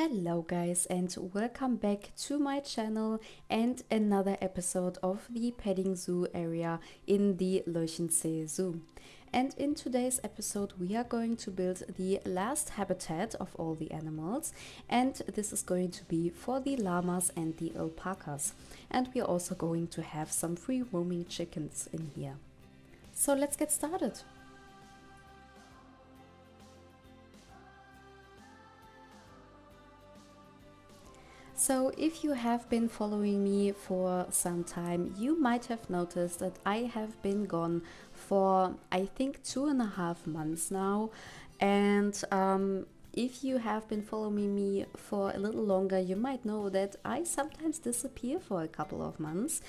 Hello guys, and welcome back to my channel and another episode of the petting zoo area in the Leuchensee Zoo. And in today's episode we are going to build the last habitat of all the animals, and this is going to be for the llamas and the alpacas. And we are also going to have some free roaming chickens in here. So let's get started. So if you have been following me for some time, you might have noticed that I have been gone for I think 2.5 months now. And if you have been following me for a little longer, you might know that I sometimes disappear for a couple of months.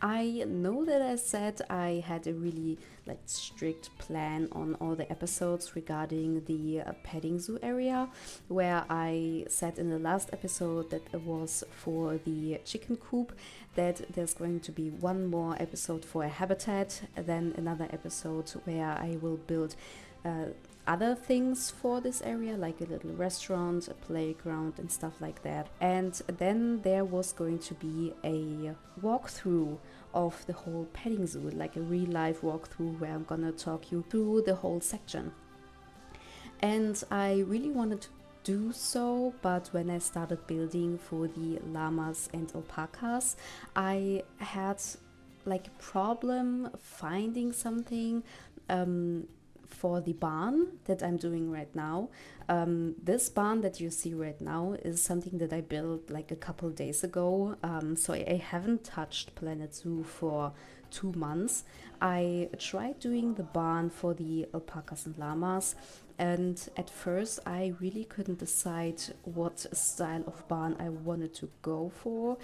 I know that I said I had a really strict plan on all the episodes regarding the petting zoo area, where I said in the last episode that it was for the chicken coop, that there's going to be one more episode for a habitat, then another episode where I will build other things for this area, like a little restaurant, a playground and stuff like that. And then there was going to be a walkthrough of the whole petting zoo, like a real life walkthrough where I'm gonna talk you through the whole section. And I really wanted to do so, but when I started building for the llamas and alpacas, I had like a problem finding something for the barn that I'm doing right now. This barn that you see right now is something that I built like a couple days ago, so I haven't touched PlanetZoo for 2 months. I tried doing the barn for the alpacas and llamas, and at first I really couldn't decide what style of barn I wanted to go for.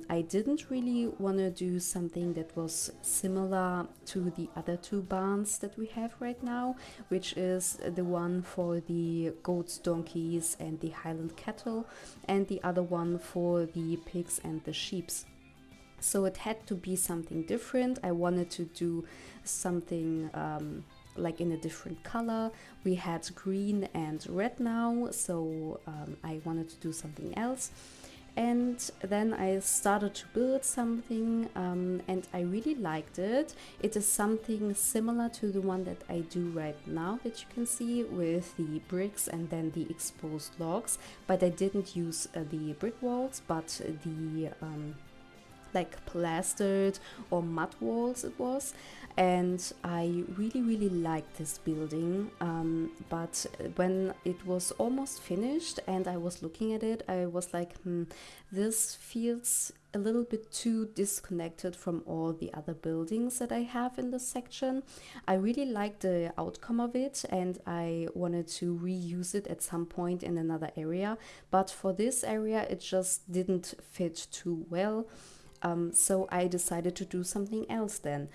I didn't really want to do something that was similar to the other two barns that we have right now, which is the one for the goats, donkeys and the Highland cattle, and the other one for the pigs and the sheeps. So it had to be something different. I wanted to do something like in a different color. We had green and red now, so I wanted to do something else. And then I started to build something, and I really liked it. It is something similar to the one that I do right now, that you can see with the bricks and then the exposed logs, but I didn't use the brick walls, but the like plastered or mud walls it was. And I really liked this building, but when it was almost finished and I was looking at it, I was like, this feels a little bit too disconnected from all the other buildings that I have in this section. I really liked the outcome of it and I wanted to reuse it at some point in another area, but for this area it just didn't fit too well. So I decided to do something else then.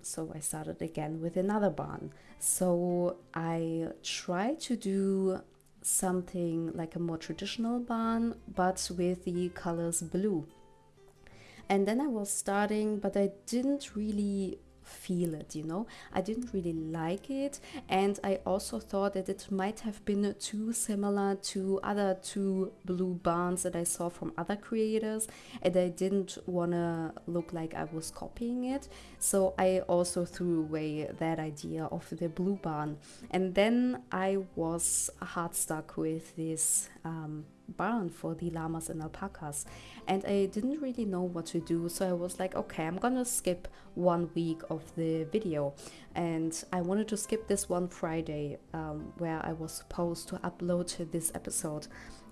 So I started again with another barn. So I tried to do something like a more traditional barn, but with the colors blue. And then I was starting, but I didn't really feel it, I didn't really like it, and I also thought that it might have been too similar to other two blue barns that I saw from other creators, and I didn't want to look like I was copying it, so I also threw away that idea of the blue barn. And then I was hard stuck with this barn for the llamas and alpacas, and I didn't really know what to do, so I was like, okay, I'm gonna skip 1 week of the video. And I wanted to skip this one Friday where I was supposed to upload this episode,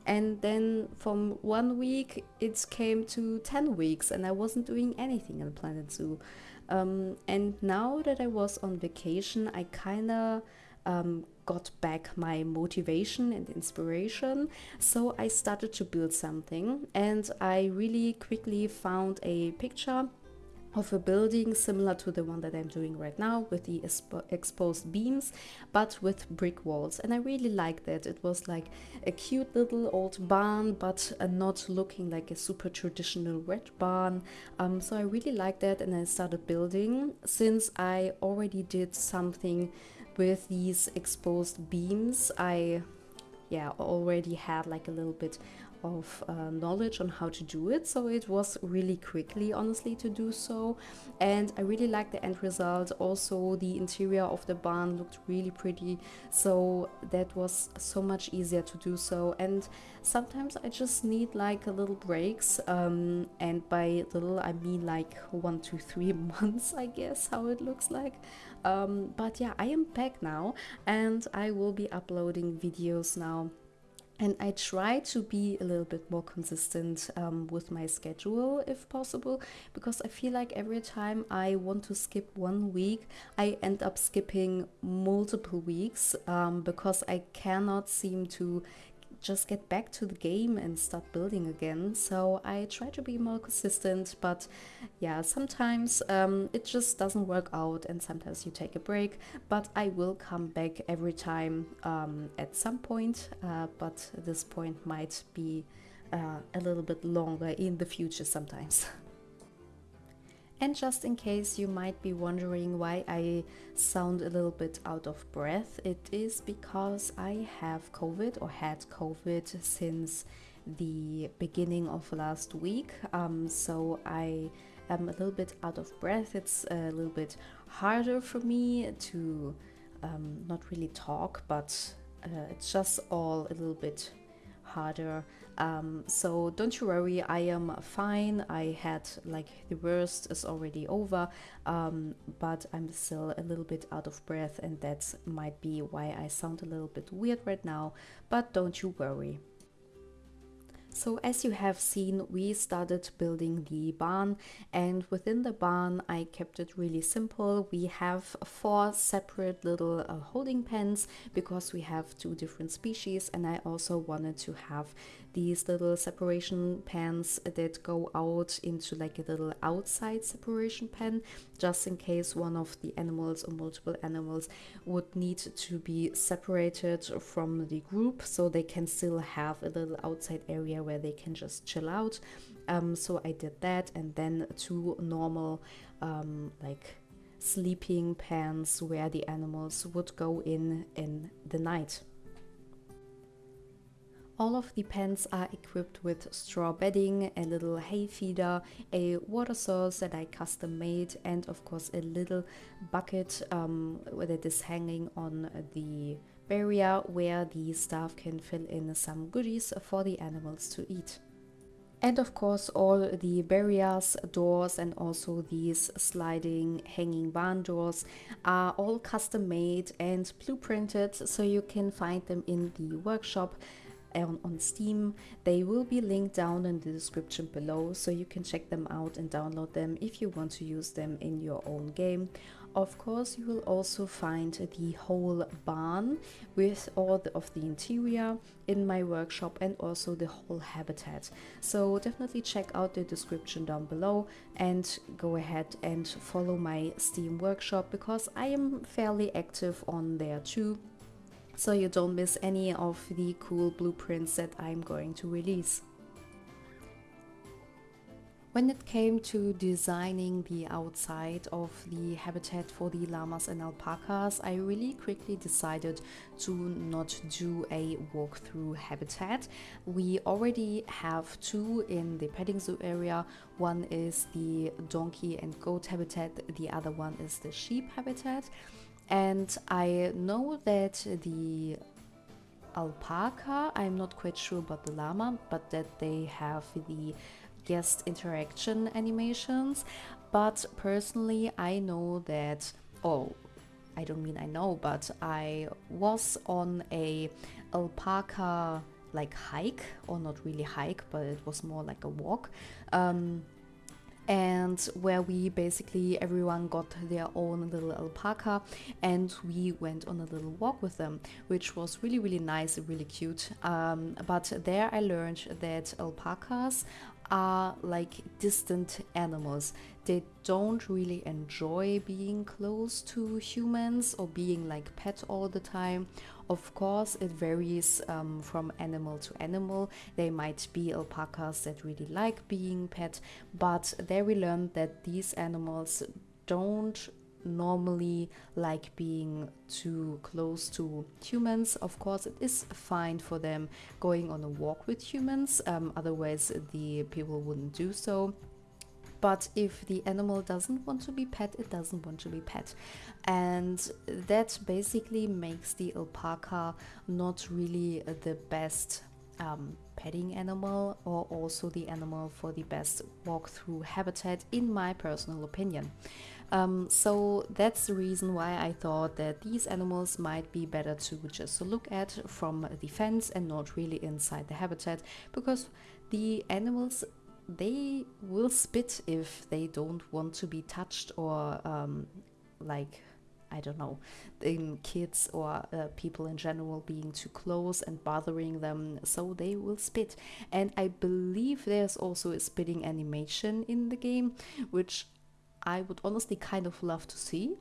and then from 1 week it came to 10 weeks and I wasn't doing anything in PlanetZoo. And now that I was on vacation, I kinda got back my motivation and inspiration, so I started to build something, and I really quickly found a picture of a building similar to the one that I'm doing right now, with the exposed beams but with brick walls, and I really liked that. It was like a cute little old barn, but not looking like a super traditional red barn. So I really liked that, and I started building. Since I already did something with these exposed beams, I yeah, already had like a little bit of knowledge on how to do it, so it was really quickly, honestly, to do so. And I really like the end result. Also, the interior of the barn looked really pretty, so that was so much easier to do so. And sometimes I just need like a little breaks, and by little I mean like 1 to 3 months, I guess, how it looks like. But yeah, I am back now, and I will be uploading videos now. And I try to be a little bit more consistent with my schedule if possible, because I feel like every time I want to skip 1 week, I end up skipping multiple weeks, because I cannot seem to just get back to the game and start building again. So I try to be more consistent, but yeah, sometimes it just doesn't work out, and sometimes you take a break. But I will come back every time at some point, but this point might be a little bit longer in the future sometimes. And just in case you might be wondering why I sound a little bit out of breath, it is because I have COVID, or had COVID, since the beginning of last week. So I am a little bit out of breath. It's a little bit harder for me to not really talk, but it's just all a little bit harder. So don't you worry, I am fine. I had like the worst is already over, but I'm still a little bit out of breath, and that might be why I sound a little bit weird right now, but don't you worry. So as you have seen, we started building the barn, and within the barn I kept it really simple. We have 4 separate little holding pens, because we have 2 different species, and I also wanted to have these little separation pens that go out into like a little outside separation pen, just in case one of the animals or multiple animals would need to be separated from the group, so they can still have a little outside area where they can just chill out. So I did that, and then 2 normal like sleeping pens where the animals would go in the night. All of the pens are equipped with straw bedding, a little hay feeder, a water source that I custom made, and of course a little bucket that is hanging on the barrier, where the staff can fill in some goodies for the animals to eat. And of course, all the barriers, doors, and also these sliding hanging barn doors are all custom made and blueprinted, so you can find them in the workshop on Steam. They will be linked down in the description below, so you can check them out and download them if you want to use them in your own game. Of course, you will also find the whole barn with all of the interior in my workshop, and also the whole habitat. So definitely check out the description down below and go ahead and follow my Steam workshop, because I am fairly active on there too, so you don't miss any of the cool blueprints that I'm going to release. When it came to designing the outside of the habitat for the llamas and alpacas, I really quickly decided to not do a walkthrough habitat. We already have 2 in the petting zoo area. One is the donkey and goat habitat, the other one is the sheep habitat. And I know that the alpaca, I'm not quite sure about the llama, but that they have the guest interaction animations. But personally, I know that, oh, I don't mean I know, but I was on a alpaca like hike, or not really hike, but it was more like a walk, and where we basically, everyone got their own little alpaca, and we went on a little walk with them, which was really, really nice and really cute. But there I learned that alpacas are like distant animals. They don't really enjoy being close to humans or being like pet all the time. Of course, it varies from animal to animal. There might be alpacas that really like being pet, but there we learned that these animals don't normally like being too close to humans. Of course, it is fine for them going on a walk with humans, otherwise the people wouldn't do so. But if the animal doesn't want to be pet, it doesn't want to be pet. And that basically makes the alpaca not really the best petting animal, or also the animal for the best walk-through habitat, in my personal opinion. So that's the reason why I thought that these animals might be better to just look at from the fence and not really inside the habitat, because the animals, they will spit if they don't want to be touched, or like, I don't know, in kids or people in general being too close and bothering them, so they will spit. And I believe there's also a spitting animation in the game, which I would honestly kind of love to see,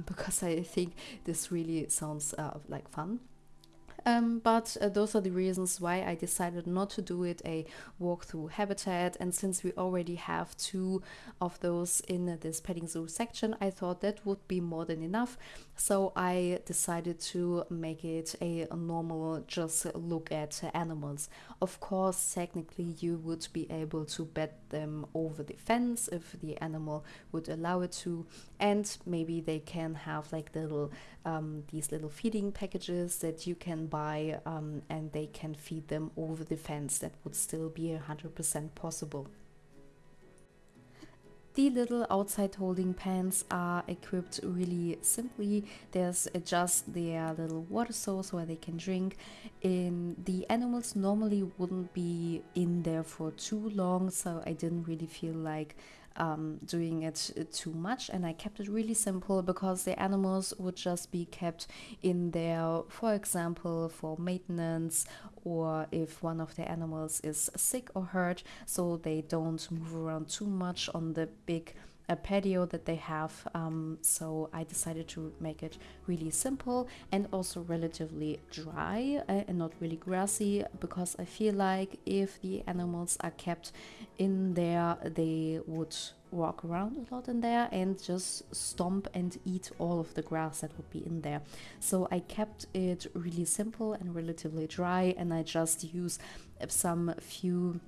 because I think this really sounds like fun. But those are the reasons why I decided not to do it a walkthrough habitat. And since we already have 2 of those in this petting zoo section, I thought that would be more than enough. So I decided to make it a normal just look at animals. Of course, technically you would be able to bet them over the fence if the animal would allow it to, and maybe they can have like little these little feeding packages that you can buy, and they can feed them over the fence. That would still be 100% possible. The little outside holding pans are equipped really simply. There's just their little water source where they can drink. The animals normally wouldn't be in there for too long, so I didn't really feel like doing it too much, and I kept it really simple because the animals would just be kept in there, for example, for maintenance, or if one of the animals is sick or hurt, so they don't move around too much on the big patio that they have. So I decided to make it really simple and also relatively dry, and not really grassy, because I feel like if the animals are kept in there, they would walk around a lot in there and just stomp and eat all of the grass that would be in there. So I kept it really simple and relatively dry, and I just use some few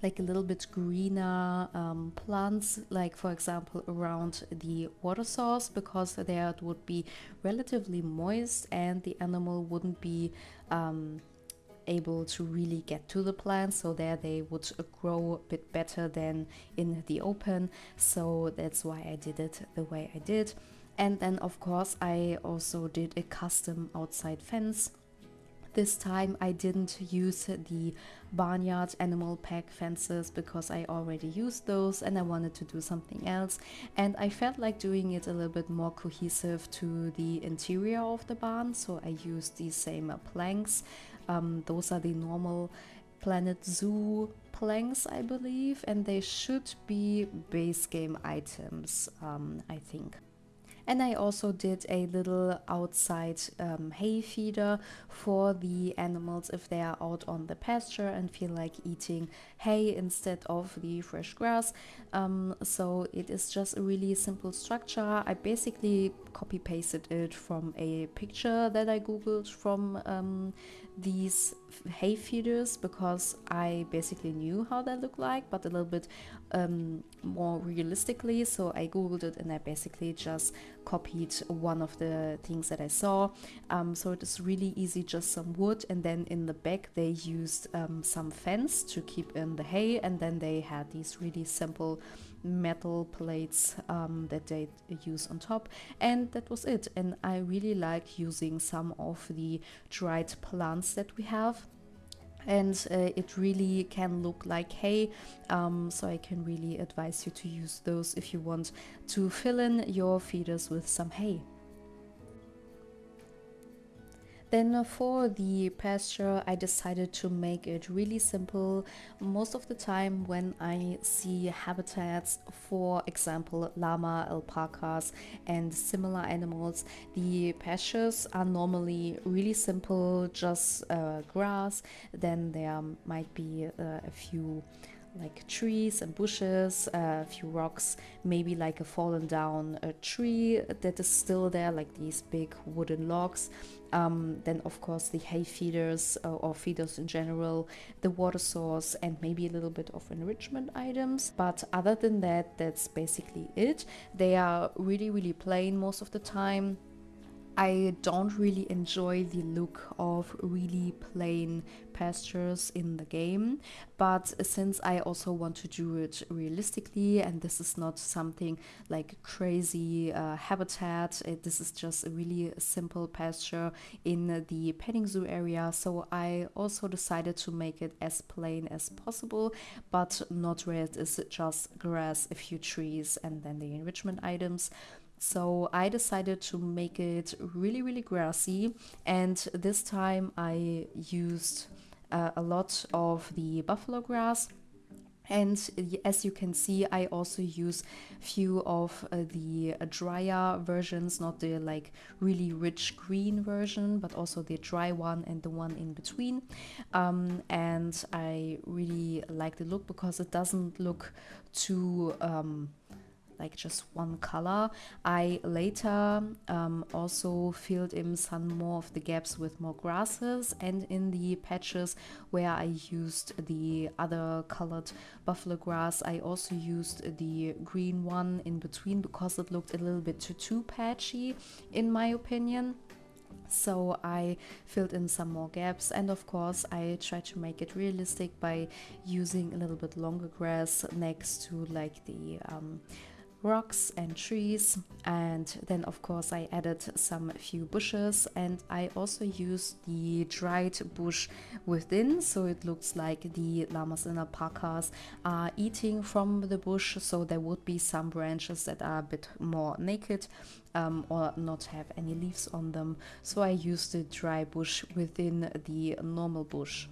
like a little bit greener plants, like for example around the water source, because there it would be relatively moist and the animal wouldn't be able to really get to the plants, so there they would grow a bit better than in the open. So that's why I did it the way I did. And then of course I also did a custom outside fence. This time I didn't use the barnyard animal pack fences because I already used those and I wanted to do something else, and I felt like doing it a little bit more cohesive to the interior of the barn, so I used these same planks. Those are the normal PlanetZoo planks, I believe, and they should be base game items, I think. And I also did a little outside hay feeder for the animals if they are out on the pasture and feel like eating hay instead of the fresh grass. So it is just a really simple structure. I basically copy pasted it from a picture that I googled from these hay feeders, because I basically knew how they look like, but a little bit more realistically. So I googled it and I basically just copied one of the things that I saw. So it is really easy, just some wood, and then in the back they used some fence to keep in the hay, and then they had these really simple metal plates that they use on top, and that was it. And I really like using some of the dried plants that we have, and it really can look like hay, so I can really advise you to use those if you want to fill in your feeders with some hay. Then for the pasture, I decided to make it really simple. Most of the time when I see habitats, for example llama, alpacas and similar animals, the pastures are normally really simple, just grass. Then there might be a few like trees and bushes, a few rocks, maybe like a fallen down tree that is still there, like these big wooden logs. Then of course the hay feeders or feeders in general, the water source, and maybe a little bit of enrichment items. But other than that, that's basically it. They are really plain most of the time. I don't really enjoy the look of really plain pastures in the game, but since I also want to do it realistically, and this is not something like crazy habitat, this is just a really simple pasture in the petting zoo area, so I also decided to make it as plain as possible, but not where it is just grass, a few trees, and then the enrichment items. So I decided to make it really grassy, and this time I used a lot of the buffalo grass. And as you can see, I also use few of the drier versions, not the like really rich green version, but also the dry one and the one in between. And I really like the look because it doesn't look too like just one color. I later also filled in some more of the gaps with more grasses, and in the patches where I used the other colored buffalo grass, I also used the green one in between because it looked a little bit too patchy in my opinion. So I filled in some more gaps, and of course I tried to make it realistic by using a little bit longer grass next to like the rocks and trees. And then of course I added some few bushes, and I also used the dried bush within, so it looks like the llamas and alpacas are eating from the bush, so there would be some branches that are a bit more naked or not have any leaves on them, so I used the dry bush within the normal bush.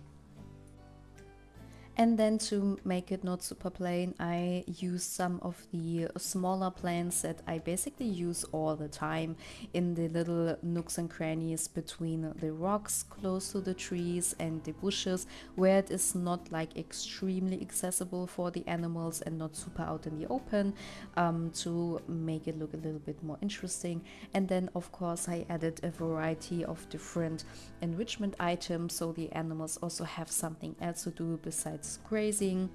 And then to make it not super plain, I use some of the smaller plants that I basically use all the time in the little nooks and crannies between the rocks close to the trees and the bushes, where it is not like extremely accessible for the animals and not super out in the open, to make it look a little bit more interesting. And then of course I added a variety of different enrichment items, so the animals also have something else to do besides grazing.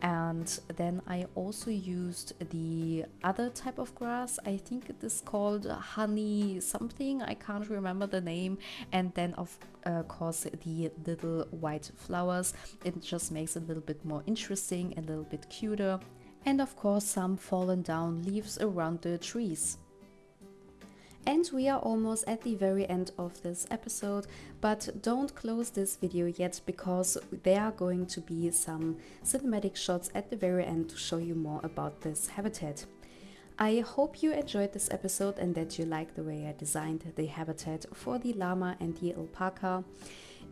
And then I also used the other type of grass, I think it is called honey something, I can't remember the name, and then of course the little white flowers. It just makes it a little bit more interesting, a little bit cuter, and of course some fallen down leaves around the trees. And we are almost at the very end of this episode, but don't close this video yet because there are going to be some cinematic shots at the very end to show you more about this habitat. I hope you enjoyed this episode and that you like the way I designed the habitat for the llama and the alpaca.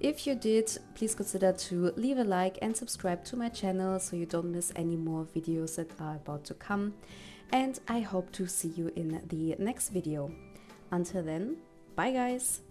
If you did, please consider to leave a like and subscribe to my channel so you don't miss any more videos that are about to come. And I hope to see you in the next video. Until then, bye guys!